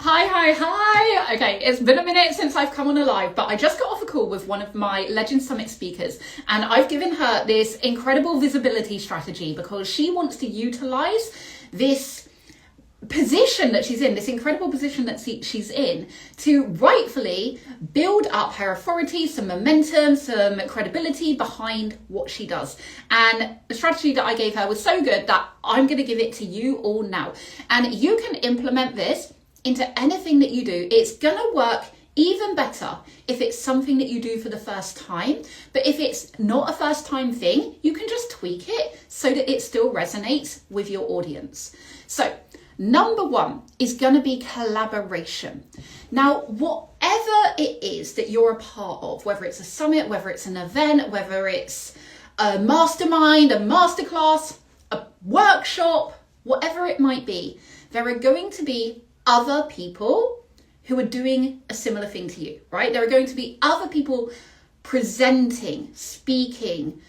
Hi. Okay, it's been a minute since I've come on a live, but I just got off a call with one of my Legend Summit speakers, and I've given her this incredible visibility strategy because she wants to utilize this position that she's in, this incredible position that she's in, to rightfully build up her authority, some momentum, some credibility behind what she does. And the strategy that I gave her was so good that I'm going to give it to you all now. And you can implement this into anything that you do. It's going to work even better if it's something that you do for the first time. But if it's not a first time thing, you can just tweak it so that it still resonates with your audience. So number one is going to be collaboration. Now, whatever it is that you're a part of, whether it's a summit, whether it's an event, whether it's a mastermind, a masterclass, a workshop, whatever it might be, there are going to be other people who are doing a similar thing to you, right? There are going to be other people presenting, speaking,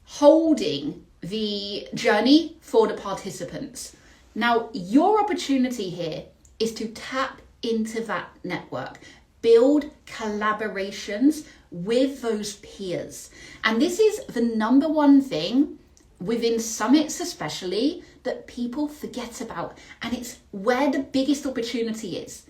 holding the journey for the participants. Now, your opportunity here is to tap into that network, build collaborations with those peers. And this is the number one thing within summits especially that people forget about. And it's where the biggest opportunity is.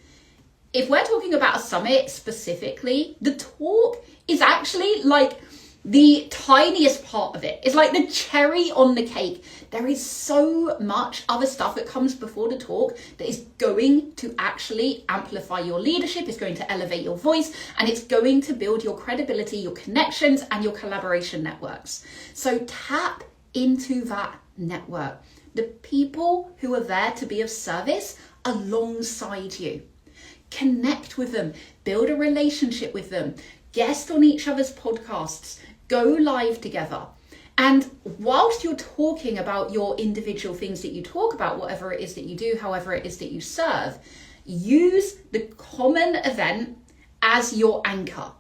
If we're talking about a summit specifically, the talk is actually like the tiniest part of it. It's like the cherry on the cake. There is so much other stuff that comes before the talk that is going to actually amplify your leadership, it's going to elevate your voice, and it's going to build your credibility, your connections, and your collaboration networks. So tap into that network. The people who are there to be of service alongside you. Connect with them, build a relationship with them, guest on each other's podcasts, go live together. And whilst you're talking about your individual things that you talk about, whatever it is that you do, however it is that you serve, use the common event as your anchor,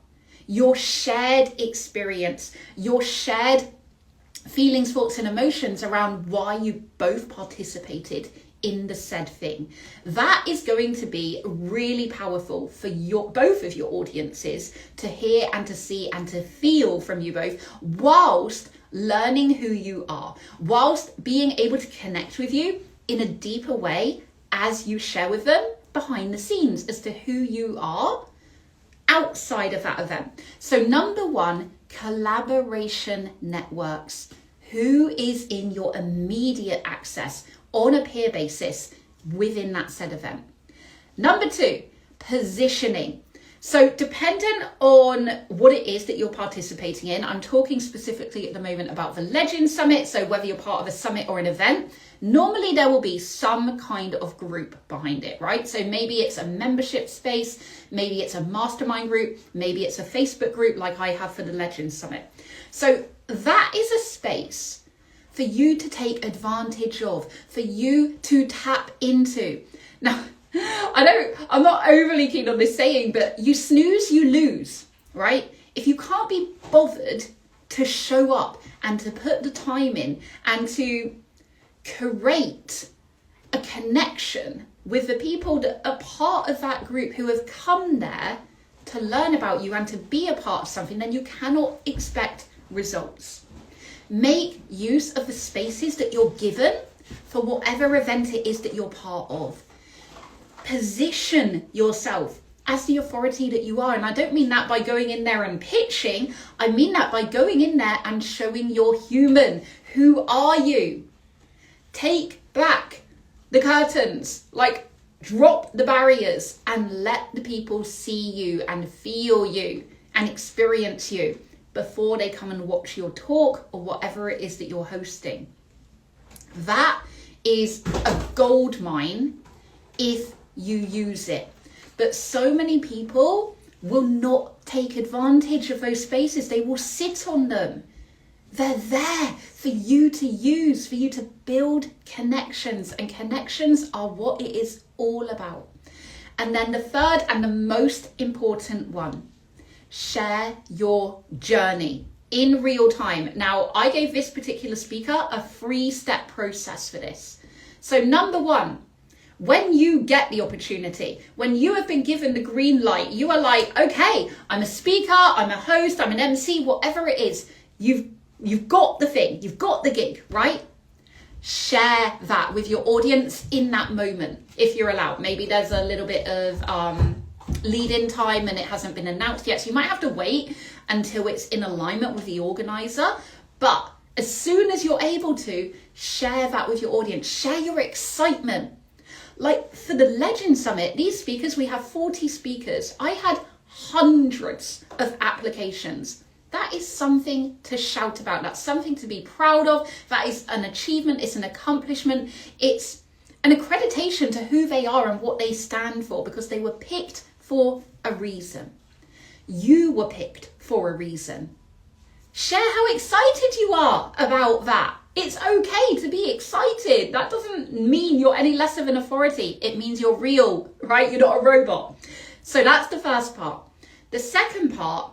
your shared experience, your shared feelings, thoughts, and emotions around why you both participated in the said thing. That is going to be really powerful for both of your audiences to hear and to see and to feel from you both, whilst learning who you are, whilst being able to connect with you in a deeper way as you share with them behind the scenes as to who you are outside of that event. So number one, collaboration networks. Who is in your immediate access on a peer basis within that said event? Number two, positioning. So dependent on what it is that you're participating in, I'm talking specifically at the moment about the Legend Summit. So whether you're part of a summit or an event, normally there will be some kind of group behind it, right? So maybe it's a membership space, maybe it's a mastermind group, maybe it's a Facebook group like I have for the Legend Summit. So that is a space for you to take advantage of, for you to tap into. Now, I'm not overly keen on this saying, but you snooze, you lose, right? If you can't be bothered to show up and to put the time in and to create a connection with the people that are part of that group who have come there to learn about you and to be a part of something, then you cannot expect results. Make use of the spaces that you're given for whatever event it is that you're part of. Position yourself as the authority that you are. And I don't mean that by going in there and pitching. I mean that by going in there and showing you're human. Who are you? Take back the curtains, like drop the barriers and let the people see you and feel you and experience you before they come and watch your talk or whatever it is that you're hosting. That is a gold mine if you use it. But so many people will not take advantage of those spaces. They will sit on them. They're there for you to use, for you to build connections, and connections are what it is all about. And then the third and the most important one, share your journey in real time. Now, I gave this particular speaker a 3-step process for this. So number one, When you get the opportunity, when you have been given the green light, you are like, okay, I'm a speaker, I'm a host, I'm an MC, whatever it is. You've got the thing, you've got the gig, right? Share that with your audience in that moment, if you're allowed. Maybe there's a little bit of lead-in time and it hasn't been announced yet, so you might have to wait until it's in alignment with the organizer. But as soon as you're able to, share that with your audience. Share your excitement. Like for the Legend Summit, these speakers, we have 40 speakers. I had hundreds of applications. That is something to shout about. That's something to be proud of. That is an achievement. It's an accomplishment. It's an accreditation to who they are and what they stand for, because they were picked for a reason. You were picked for a reason. Share how excited you are about that. It's okay to be excited. That doesn't mean you're any less of an authority. It means you're real, right? You're not a robot. So that's the first part. The second part,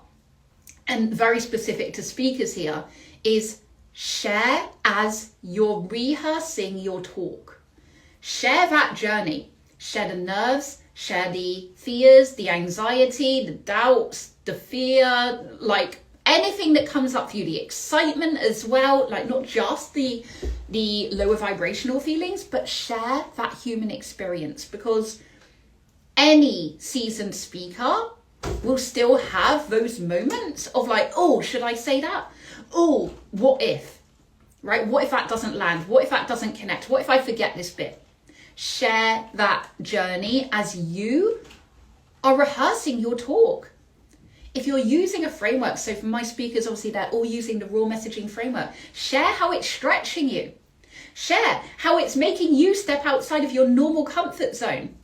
and very specific to speakers here, is share as you're rehearsing your talk. Share that journey. Share the nerves, share the fears, the anxiety, the doubts, the fear, like anything that comes up for you, the excitement as well, like not just the lower vibrational feelings, but share that human experience, because any seasoned speaker will still have those moments of like, oh, should I say that? Oh, what if, right? What if that doesn't land? What if that doesn't connect? What if I forget this bit? Share that journey as you are rehearsing your talk. If you're using a framework, so for my speakers, obviously they're all using the raw messaging framework, share how it's stretching you. Share how it's making you step outside of your normal comfort zone,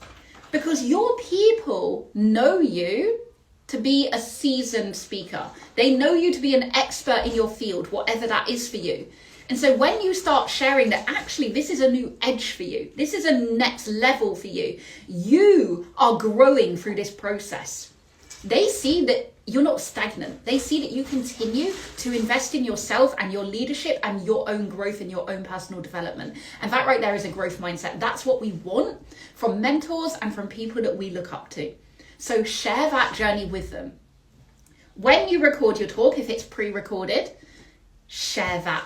because your people know you to be a seasoned speaker. They know you to be an expert in your field, whatever that is for you. And so when you start sharing that actually this is a new edge for you, this is a next level for you, you are growing through this process. They see that you're not stagnant. They see that you continue to invest in yourself and your leadership and your own growth and your own personal development. And that right there is a growth mindset. That's what we want from mentors and from people that we look up to. So share that journey with them. When you record your talk, if it's pre-recorded, share that.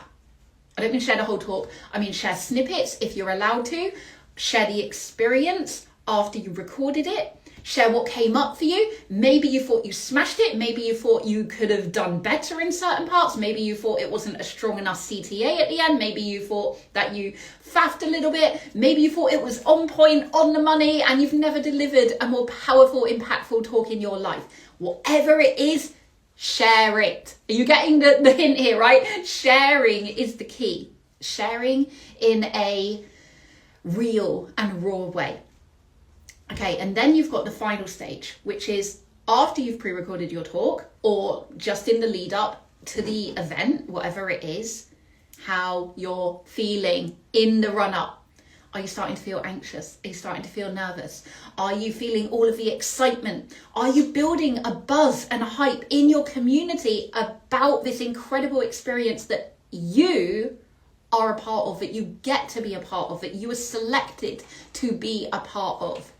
I don't mean share the whole talk. I mean share snippets if you're allowed to. Share the experience after you recorded it. Share what came up for you. Maybe you thought you smashed it. Maybe you thought you could have done better in certain parts. Maybe you thought it wasn't a strong enough CTA at the end. Maybe you thought that you faffed a little bit. Maybe you thought it was on point, on the money, and you've never delivered a more powerful, impactful talk in your life. Whatever it is, share it. Are you getting the hint here, right? Sharing is the key. Sharing in a real and raw way. Okay, and then you've got the final stage, which is after you've pre-recorded your talk or just in the lead up to the event, whatever it is, how you're feeling in the run up. Are you starting to feel anxious? Are you starting to feel nervous? Are you feeling all of the excitement? Are you building a buzz and a hype in your community about this incredible experience that you are a part of, that you get to be a part of, that you were selected to be a part of?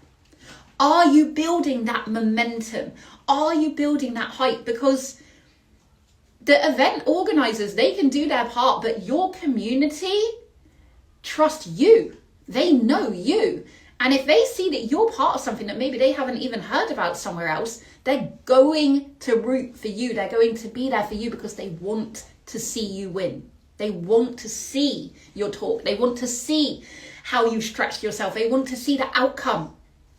Are you building that momentum? Are you building that hype? Because the event organizers, they can do their part, but your community trust you. They know you. And if they see that you're part of something that maybe they haven't even heard about somewhere else, they're going to root for you. They're going to be there for you because they want to see you win. They want to see your talk. They want to see how you stretched yourself. They want to see the outcome.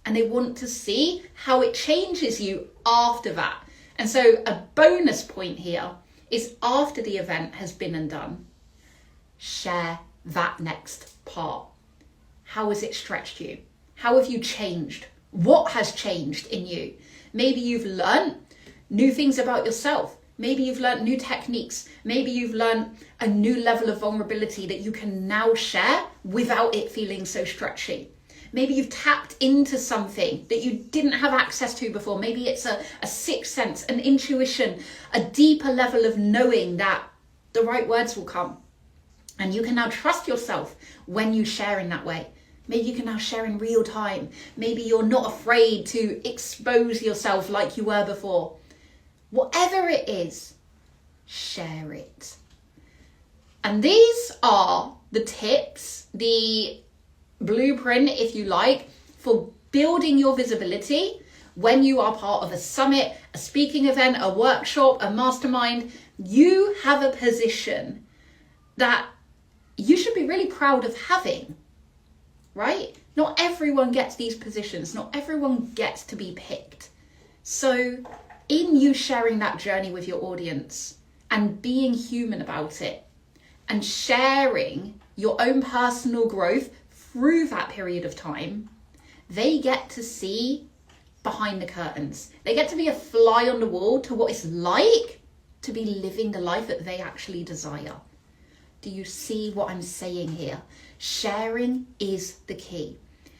And they want to see how it changes you after that. And so a bonus point here is after the event has been and done, share that next part. How has it stretched you? How have you changed? What has changed in you? Maybe you've learned new things about yourself. Maybe you've learned new techniques. Maybe you've learned a new level of vulnerability that you can now share without it feeling so stretchy. Maybe you've tapped into something that you didn't have access to before. Maybe it's a sixth sense, an intuition, a deeper level of knowing that the right words will come. And you can now trust yourself when you share in that way. Maybe you can now share in real time. Maybe you're not afraid to expose yourself like you were before. Whatever it is, share it. And these are the tips, the blueprint, if you like, for building your visibility when you are part of a summit, a speaking event, a workshop, a mastermind. You have a position that you should be really proud of having, right? Not everyone gets these positions. Not everyone gets to be picked. So in you sharing that journey with your audience and being human about it and sharing your own personal growth through that period of time, they get to see behind the curtains. They get to be a fly on the wall to what it's like to be living the life that they actually desire. Do you see what I'm saying here? Sharing is the key.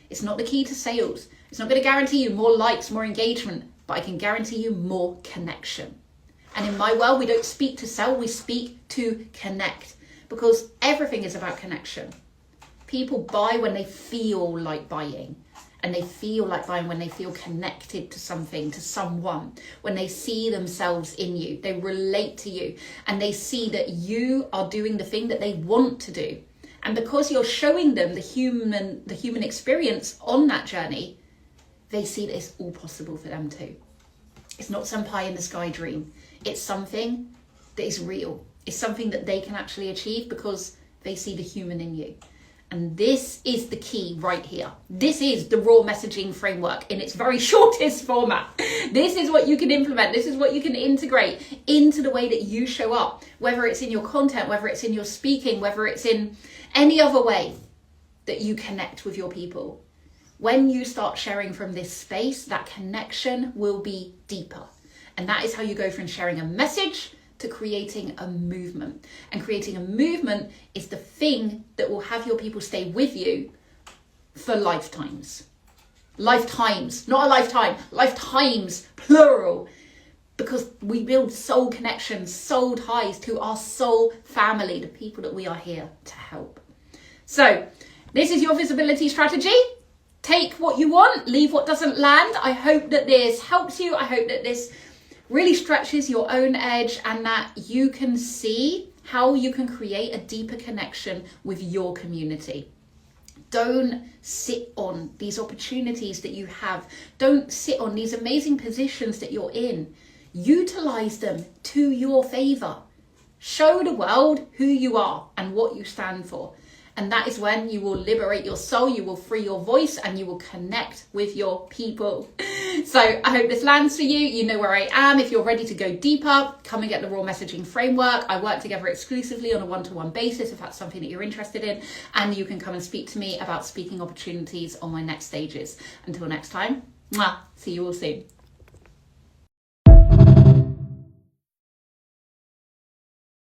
It's not the key to sales. It's not going to guarantee you more likes, more engagement, but I can guarantee you more connection. And in my world, we don't speak to sell, we speak to connect, because everything is about connection. People buy when they feel like buying. And they feel like buying when they feel connected to something, to someone, when they see themselves in you, they relate to you, and they see that you are doing the thing that they want to do. And because you're showing them the human experience on that journey, they see that it's all possible for them too. It's not some pie in the sky dream. It's something that is real. It's something that they can actually achieve because they see the human in you. And this is the key right here. This is the raw messaging framework in its very shortest format. This is what you can implement. This is what you can integrate into the way that you show up, whether it's in your content, whether it's in your speaking, whether it's in any other way that you connect with your people. When you start sharing from this space, that connection will be deeper. And that is how you go from sharing a message to creating a movement. And creating a movement is the thing that will have your people stay with you for lifetimes. Lifetimes, not a lifetime, lifetimes, plural. Because we build soul connections, soul ties to our soul family, the people that we are here to help. So this is your visibility strategy. Take what you want, leave what doesn't land. I hope that this helps you. I hope that this really stretches your own edge and that you can see how you can create a deeper connection with your community. Don't sit on these opportunities that you have. Don't sit on these amazing positions that you're in. Utilize them to your favor. Show the world who you are and what you stand for. And that is when you will liberate your soul, you will free your voice, and you will connect with your people. So I hope this lands for you. You know where I am. If you're ready to go deeper, come and get the Raw Messaging Framework. I work together exclusively on a one-to-one basis if that's something that you're interested in. And you can come and speak to me about speaking opportunities on my next stages. Until next time, see you all soon.